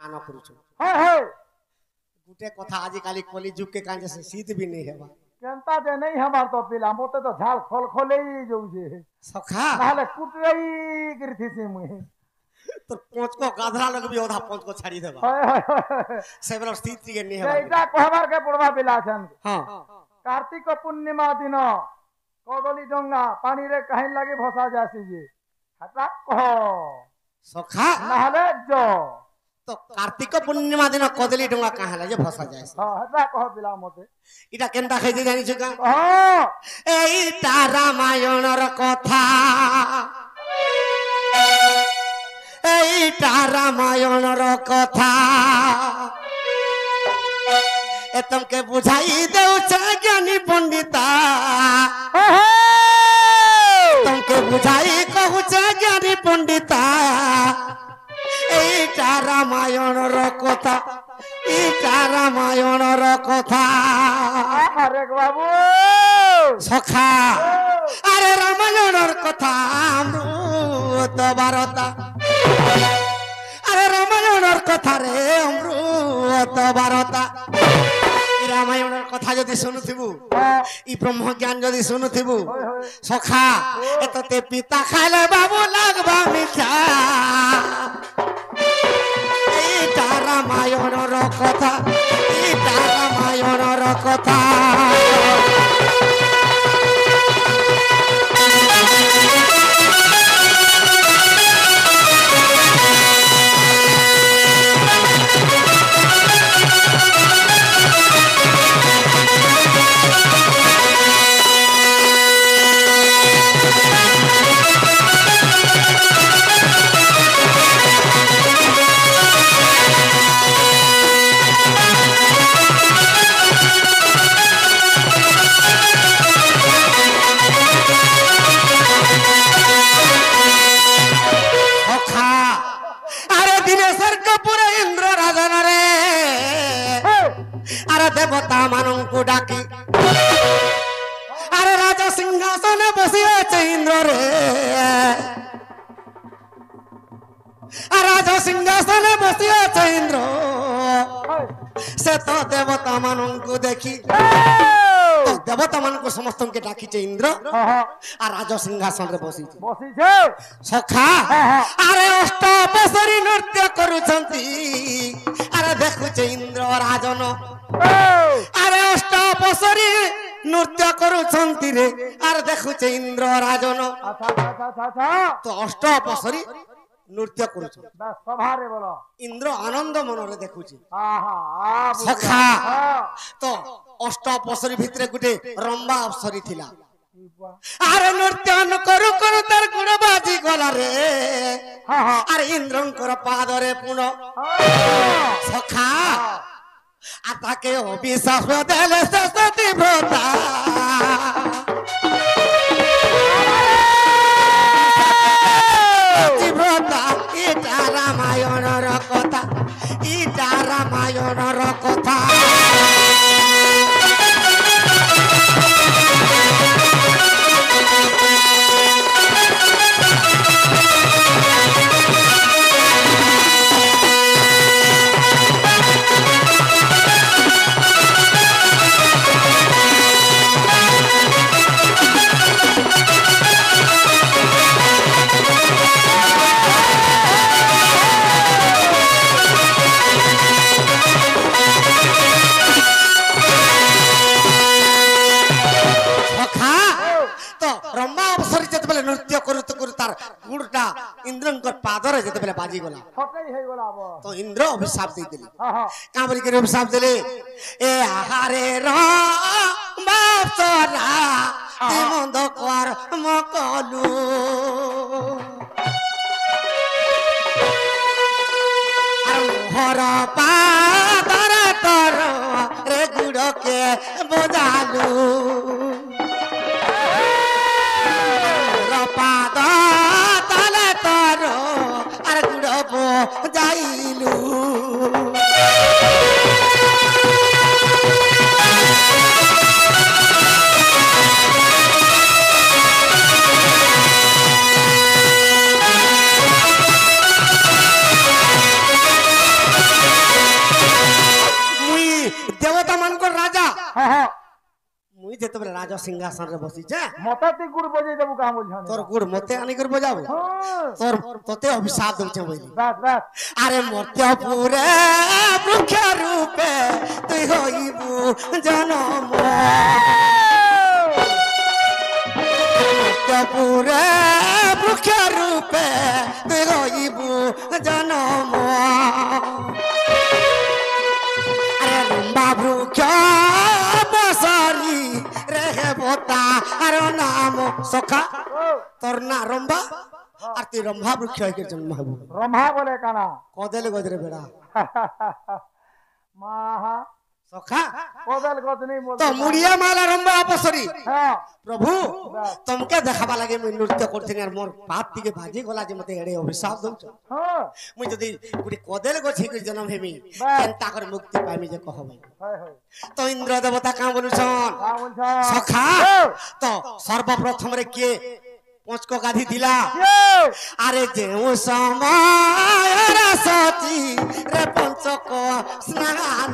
आना करूछु हे हे गुटे कथा आज काली कली जुग के कांजे से शीत भी नहीं हेबा केनता जे नहीं हमार तो पिला मोते तो झाल खोल खोले ही जाऊ जे सखा नाले कुटई गिरथी से मुहे तो पांच को गाधरा लग भी ओधा पांच को छाड़ी देबा हे सेबरा स्थित के नहीं हेबा एटा कहबार के पड़वा पिला छन हां कार्तिक पूर्णिमा दिन कदली डंगा पानी रे कहीं लगे भसा जासी जे हटा कह सखा नाले जो तो कार्तिक पूर्णिमा दिन कदली डंगा कहां ला जे फसा जाय हां हटा कह पिला मते इटा केनता खाइ जानि छु का हां एटा रामायण र कथा एटा रामायण र कथा ए तुमके बुझाई देउ छ ज्ञानी पंडिता तुमके बुझाई कहू छ ज्ञानी पंडिता एटा रामायण र कथा एटा रामायण र कथा अरे बाबू सखा अरे रामायण र कथा अमृत भारता अरे रामायण र कथा रे अमृत भारता रामायण र कथा जदि सुनुथिबु ई ब्रह्म ज्ञान जदि सुनुथिबु सखा एतते पिता खाले बाबू लागबा मिठा एटा रामायण र कथा एटा रामायण र कथा देवता मानन को डाकी अरे राजा सिंहासन बसी আছে इंद्र रे राजा सिंहासन बसी আছে इंद्र से तो देवता मानन को देखी तो देवता मान को समस्त के डाकी छे इंद्र आ राजा सिंहासन रे बसी छे सखा अरे अष्टपसरी नृत्य करूछंती अरे देखु छे इंद्र राजन अरे अष्टपसरी नृत्य करूछंती रे अरे देखु छे इंद्र राजन तो अष्टपसरी नृत्य करूछ बस सभारे बोलो इंद्र आनंद मन रे देखुची आहा सखा तो अष्टपसरी भितरे गुटे रंबा अप्सरी थिला अरे नृत्य न करू करू तार गुण बाजी गला रे अरे इंद्रंकर पाद रे पुन सखा आता के अभिशाप देले सती व्रता व्रता इटा रामायण र कथा इटा रामायण र कथा नृत्य करू तार गुड़टा इंद्रंकर पादरे जते बेले बाजी गला फटई हे गला तो इंद्र अभिशाप दे देली काबरी के अभिशाप देले ए आहारे बापरा ते मंद कर मकलू हर पादर तर रे गुड़ के बजालू जाइलू देवता मानकर राजा हाँ हाँ मुई जेतबेले राजा सिंहासन रे बसी छे मते ती गुड़ बजे देबू का बोलछानी तोर गुड़ मते आनी कर बजाबो हाँ तोर तोते अभिशाप दउछे बोली बस बस अरे मर्त्यपुरे वृक्ष रूपे तुई होइबू जनम मर्त्यपुरे वृक्ष रूपे तुई होइबू जनम अरे रंबा वृक्ष बसरी रे बोता अरे नाम सखा तोर ना रंबा আর তুই রম্ভা বৃক্ষ হয়ে জন্ম হবো रम्हा बोले काना কদেলে গজরে বেড়া माहा সখা कोदल गोदनी बोल তো মুড়িয়া মালা রম্ভা অপসরি हाँ প্রভু তোমাকে দেখাবা লাগে মুই নৃত্য করছিনি আর মোর পাপ দিকে ভাজি গলা যে মতে এড়ে অভিশাপ দউছ हाँ মুই যদি গুটি কদেল গছি করে জন্ম হেমি কেনতা করে মুক্তি পাইমি যে কহবে हाय हाय তো ইন্দ্র দেবতা কা বলুছন का बोलछा সখা তো সর্বপ্রথম রে কে পঞ্চক গাধি দিলা আরে যে সময় সতী রে পঞ্চক স্নান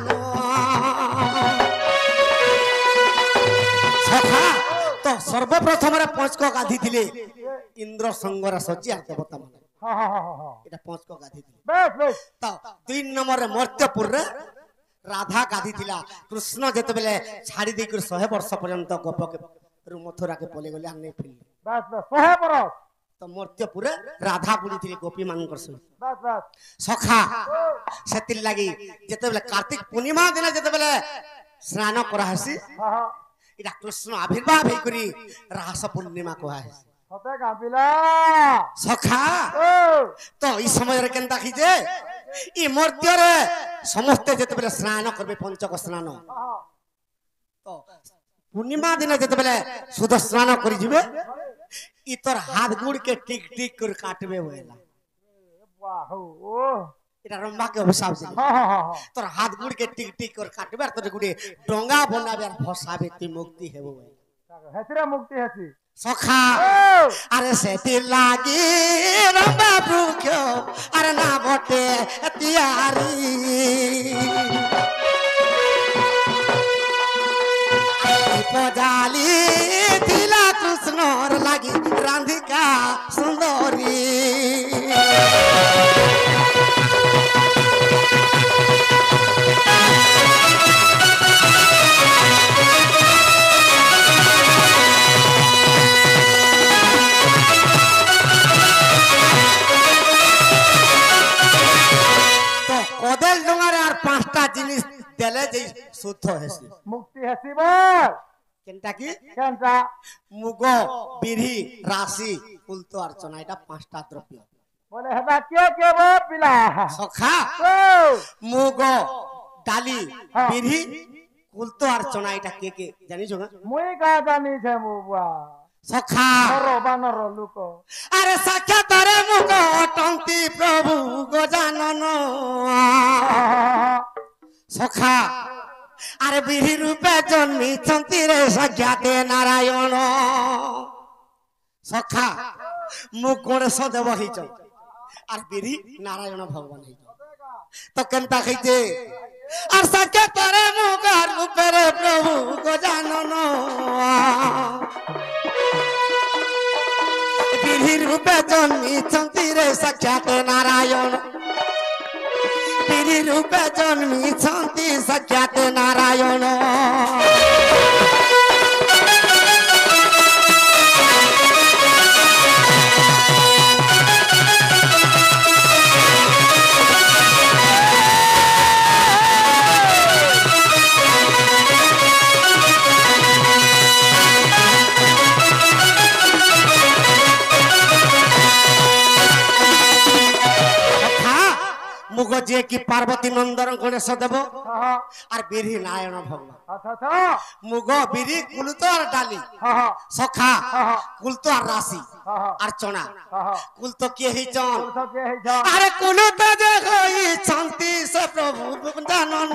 সখা তো সর্বপ্রথম রে পঞ্চক গাধি দিলে ইন্দ্র সঙ্গর সচি আর দেবতা মানে हाँ हाँ हाँ हाँ এটা পঞ্চক গাধি দিলে बस बस তো 3 নম্বর রে মর্ত্যপুর রে রাধা গাধি দিলা কৃষ্ণ যেতবেলে ছাড়ি দেই করে 100 বর্ষ পর্যন্ত গোপকে মথুরাকে পলে গলে আর নেই ফিরলে बस बस सोहे परस তো মর্ত্যপুরে রাধা বুড়ি ଥିଲେ গোপী ମାନଙ୍କର ସହିତ बस बस ସଖା ସେଥିର ଲାଗି ଯେତେବେଳେ କାର୍ତ୍ତିକ ପୂର୍ଣ୍ଣିମା ଦିନ ଯେତେବେଳେ ସ୍ନାନ କରାହେସି हाँ हाँ ଏଟା କୃଷ୍ଣ ଆବିର୍ଭାବ ହେଇକରି ରାସ ପୂର୍ଣ୍ଣିମା କୁହାହେସି सते का पिला ସଖା ओ ତ ଏଇ ସମୟରେ କେନ୍ତା କି ଯେ ଇ ମର୍ତ୍ତ୍ୟରେ ସମସ୍ତେ ଯେତେବେଳେ ସ୍ନାନ କରିବେ ପଞ୍ଚକ ସ୍ନାନ हाँ ତ ପୂର୍ଣ୍ଣିମା ଦିନ ଯେତେବେଳେ ସୁଧ ସ୍ନାନ କରି ଯିବେ ଇ ତୋର ହାତ ଗୁଡ କେ ଟିକ ଟିକ କରି କାଟବେ ବୋଇଲା वाह ओ এটা রম্বাকে অভিশাপ দিল हाँ हाँ हाँ हाँ তোর হাত গুড় কে টিক টিক করে কাটবে আর তোর গুড়ে ডঙ্গা বনাবে আর ফসাবে তুই মুক্তি হেব हेतिरा मुक्ति हेति সখা ओ আরে সেটি লাগি রম্বা বৃক্ষ আর না বটে তিয়ারি পজালি দিলা কৃষ্ণর লাগি রাধিকা সুন্দরী কদেল ডোঙারে আর 5টা জিনিস দেলে যে শুদ্ধ হেসি मुक्ति हेति बोल কেনটা কি केनता মুগ বিড়ি রাশি কুলতো অর্চনা এটা 5টা দ্রব্য बोले हेबा के बो पिला সখা ओ মুগ ডালি হ্যাঁ। বিড়ি কুলতো অর্চনা এটা কে জানিছো না मुई का जानी छे मुबा সখা नरो बानर लुको আরে সাক্ষাতরে মুগ টন্তি প্রভু গজানন সখা আরে বিড়ি রূপে জন্মিছন্তি রে সাক্ষাতে নারায়ণ সখা মুখ গণেশ দেব হইছ আর বিড়ি নারায়ণ ভগবান হইছ তো কেনতা খাইছে আর সাক্ষাতরে মুগ রূপে রে প্রভু গজানন বিড়ি রূপে জন্মিছন্তি রে সাক্ষাতে নারায়ণ বিড়ি রূপে জন্মিছন্তি সাক্ষাতে নারায়ণ মুগ যে কি পার্বতী নন্দন গণেশ দেব हाँ আর বিড়ি নারায়ণ ভগবান अच्छा अच्छा মুগ বিড়ি কুলতো আর ডালি हाँ हाँ সখা हाँ কুলতো আর রাশি हाँ हाँ আর চনা हाँ কুলতো কে হইছন तो के है जा আরে কুলতো যে হইছন্তি সে প্রভু জানন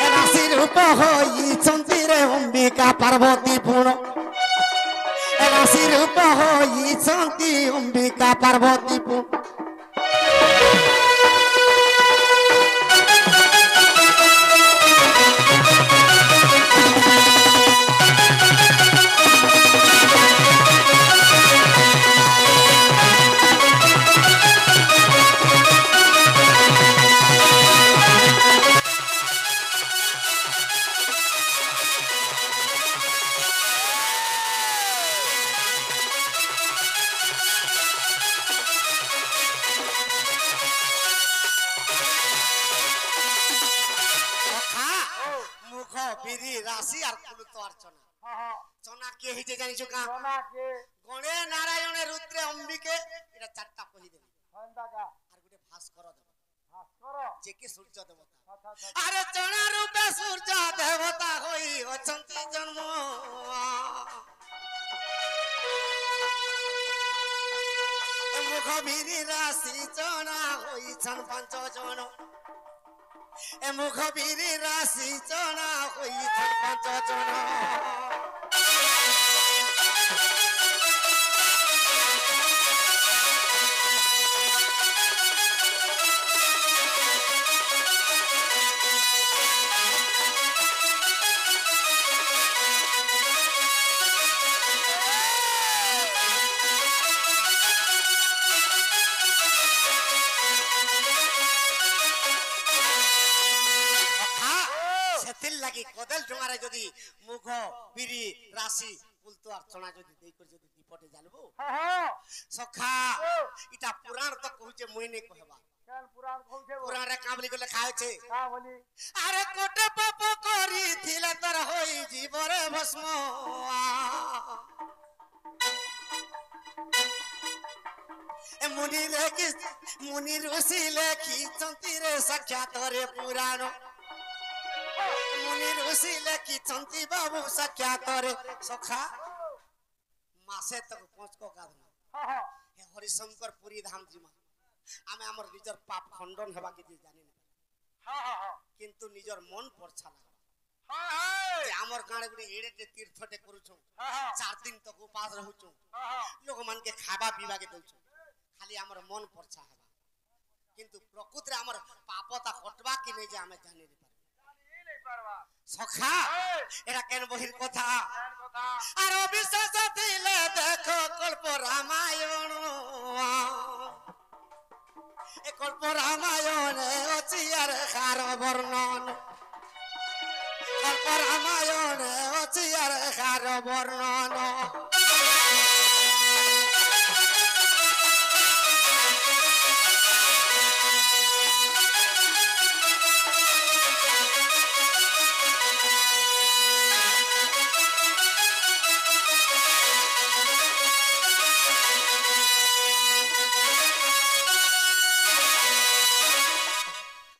এ রাশি রূপ হইছন্তি রে অম্বিকা পার্বতী পুণ এ রাশি রূপ হইছন্তি অম্বিকা পার্বতী পুণ রাশি আর কুলুত অর্চনা হ্যাঁ হ্যাঁ চনা কে হইছে জানিছো কা সোনা কে গণে নারায়ণে রুদ্রে অম্বিকে এটা চারটা কহি দেবে হন্দাকা আর গুটে ভাস্কর দেবতা ভাস্কর যে কি সূর্য দেবতা আচ্ছা আচ্ছা আরে চনা রূপে সূর্য দেবতা হই অছন্তি জন্ম মুখ বিরি রাশি চনা হইছন পঞ্চ জন এ মুখ বিরি রাশি চনা হইছন পঞ্চ জন লাগি কদল ডোঙারে যদি মুখ বিরি রাশি কুলতো আর চনা যদি দেই করে যদি দীপটে জ্বালবো হ্যাঁ হ্যাঁ সখা ইটা পুরাণ তো কହୁছে মুই নেই কহবা কেন পুরাণ কইছে পুরাণে কামলি গলে খাইছে কা বলি আরে কোটে পাপ করিছিলে তোর হই জীবরে ভস্ম এ মুনি ঋষি লেখিଛନ୍ତି রে সাক্ষাৎ রে পুরাণ মুনি ঋষি লেখিଛନ୍ତି বাবু সাক্ষাৎ রে সখা মাসে তক পঞ্চক গাধনা হ্যাঁ হ্যাঁ হে হরিশঙ্কর পুরী ধাম জিমা আমি আমার নিজের পাপ খণ্ডন হেবা কিছু জানি না হ্যাঁ হ্যাঁ কিন্তু নিজের মন পরছা লাগা হ্যাঁ হ্যাঁ যে আমার গাঁড়ে গুড়ে এড়েতে তীর্থটে করুছ হ্যাঁ 4 দিন তক উপাস রহুছ হ্যাঁ লোক মানকে খাবা পিবাকে দউছ খালি আমার মন পরছা হেবা কিন্তু প্রকৃতিরে আমার পাপতা কটবা কি নেই যে আমি জানি না জানি নাই পারবা সখা এটা কেন বহির কথা কেন কথা আর অবিশ্বাস দিলে দেখো কল্প রামায়ণ এ কল্প রামায়ণে অছি আর খার বর্ণন কল্প রামায়ণে অছি আর খার বর্ণন